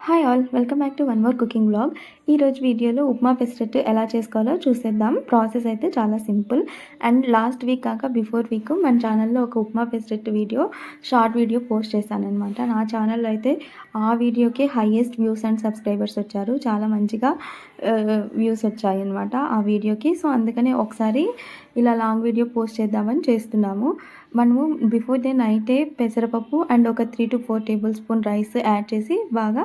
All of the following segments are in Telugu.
Hi all, welcome back to one more cooking vlog. ఈరోజు వీడియోలో ఉప్మా పెసరట్టు ఎలా చేసుకోవాలో చూసేద్దాం. ప్రాసెస్ అయితే చాలా సింపుల్. అండ్ లాస్ట్ వీక్ కాక బిఫోర్ వీక్ మన ఛానల్లో ఒక upma pesarattu short video post చేశానమాట. నా ఛానల్లో అయితే ఆ వీడియోకి హైయెస్ట్ వ్యూస్ అండ్ సబ్స్క్రైబర్స్ వచ్చారు. చాలా మంచిగా వ్యూస్ వచ్చాయి అనమాట ఆ వీడియోకి. సో అందుకని ఒకసారి ఇలా లాంగ్ వీడియో పోస్ట్ చేద్దామని చేస్తున్నాము. మనము బిఫోర్ డే నైటే పెసరపప్పు అండ్ ఒక 3 to 4 table spoon rice add చేసి బాగా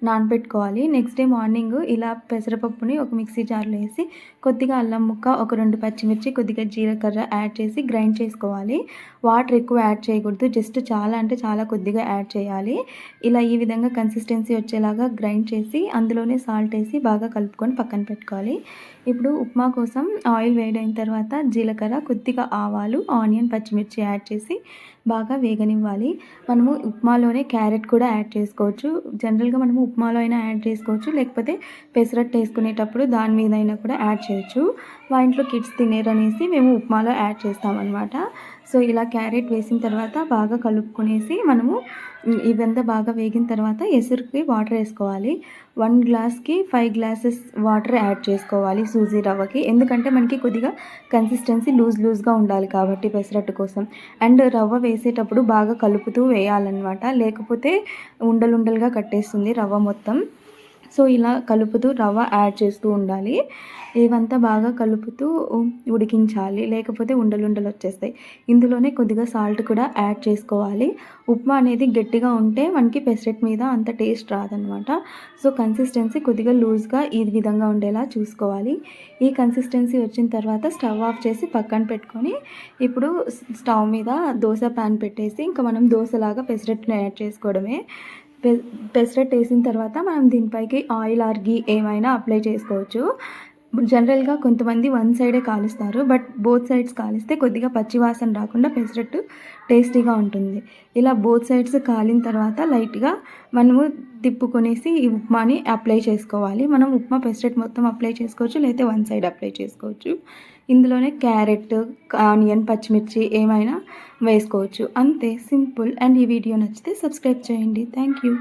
నానబెట్టుకోవాలి. నెక్స్ట్ డే మార్నింగ్ ఇలా పెసరపప్పుని ఒక మిక్సీ జార్లో వేసి కొద్దిగా అల్లం ముక్క, ఒక 2 పచ్చిమిర్చి, కొద్దిగా జీలకర్ర యాడ్ చేసి గ్రైండ్ చేసుకోవాలి. వాటర్ ఎక్కువ యాడ్ చేయకూడదు, జస్ట్ చాలా అంటే చాలా కొద్దిగా యాడ్ చేయాలి. ఇలా ఈ విధంగా కన్సిస్టెన్సీ వచ్చేలాగా గ్రైండ్ చేసి అందులోనే సాల్ట్ వేసి బాగా కలుపుకొని పక్కన పెట్టుకోవాలి. ఇప్పుడు ఉప్మా కోసం ఆయిల్ వేడైన తర్వాత జీలకర్ర, కొద్దిగా ఆవాలు, ఆనియన్, పచ్చిమిర్చి యాడ్ చేసి బాగా వేగనివ్వాలి. మనము ఉప్మాలోనే క్యారెట్ కూడా యాడ్ చేసుకోవచ్చు. జనరల్గా మనము ఉప్మాలో అయినా యాడ్ చేసుకోవచ్చు, లేకపోతే పెసరట్టు వేసుకునేటప్పుడు దాని మీద అయినా కూడా యాడ్ చేయొచ్చు. మా ఇంట్లో కిడ్స్ తినేరనేసి మేము ఉప్మాలో యాడ్ చేస్తామన్నమాట. సో ఇలా క్యారెట్ వేసిన తర్వాత బాగా కలుపుకునేసి మనము ఇవంతా బాగా వేగిన తర్వాత ఎసురుకి వాటర్ వేసుకోవాలి. 1 గ్లాస్కి 5 గ్లాసెస్ వాటర్ యాడ్ చేసుకోవాలి సూజీ రవ్వకి. ఎందుకంటే మనకి కొద్దిగా కన్సిస్టెన్సీ లూజ్గా ఉండాలి కాబట్టి పెసరట్టు కోసం. అండ్ రవ్వ వేసేటప్పుడు బాగా కలుపుతూ వేయాలన్నమాట, లేకపోతే ఉండలుగా కట్టేస్తుంది రవ్వ మొత్తం. సో ఇలా కలుపుతూ రవ్వ యాడ్ చేస్తూ ఉండాలి. ఇవంతా బాగా కలుపుతూ ఉడికించాలి, లేకపోతే ఉండలు వచ్చేస్తాయి. ఇందులోనే కొద్దిగా సాల్ట్ కూడా యాడ్ చేసుకోవాలి. ఉప్మా అనేది గట్టిగా ఉంటే మనకి పెసరట్టు మీద అంత టేస్ట్ రాదనమాట. సో కన్సిస్టెన్సీ కొద్దిగా లూజ్గా ఈ విధంగా ఉండేలా చూసుకోవాలి. ఈ కన్సిస్టెన్సీ వచ్చిన తర్వాత స్టవ్ ఆఫ్ చేసి పక్కన పెట్టుకొని ఇప్పుడు స్టవ్ మీద దోశ ప్యాన్ పెట్టేసి ఇంకా మనం దోశలాగా పెసరట్టుని యాడ్ చేసుకోవడమే. పెసరట్టు వేసిన తర్వాత మనం దీనిపైకి ఆయిల్ ఆర్ ఘీ ఏమైనా అప్లై చేసుకోవచ్చు. జనరల్గా కొంతమంది వన్ సైడే కాలుస్తారు, బట్ బోత్ సైడ్స్ కాలిస్తే కొద్దిగా పచ్చివాసన రాకుండా పెసరట్టు టేస్టీగా ఉంటుంది. ఇలా బోత్ సైడ్స్ కాలిన తర్వాత లైట్గా మనము తిప్పుకొనేసి ఈ ఉప్మాని అప్లై చేసుకోవాలి. మనం ఉప్మా పెసరట్టు మొత్తం అప్లై చేసుకోవచ్చు, లేకపోతే వన్ సైడ్ అప్లై చేసుకోవచ్చు. ఇందులోనే క్యారెట్, ఆనియన్, పచ్చిమిర్చి ఏమైనా వేసుకోవచ్చు. అంతే, సింపుల్. అండ్ ఈ వీడియో నచ్చితే సబ్స్క్రైబ్ చేయండి. Thank you.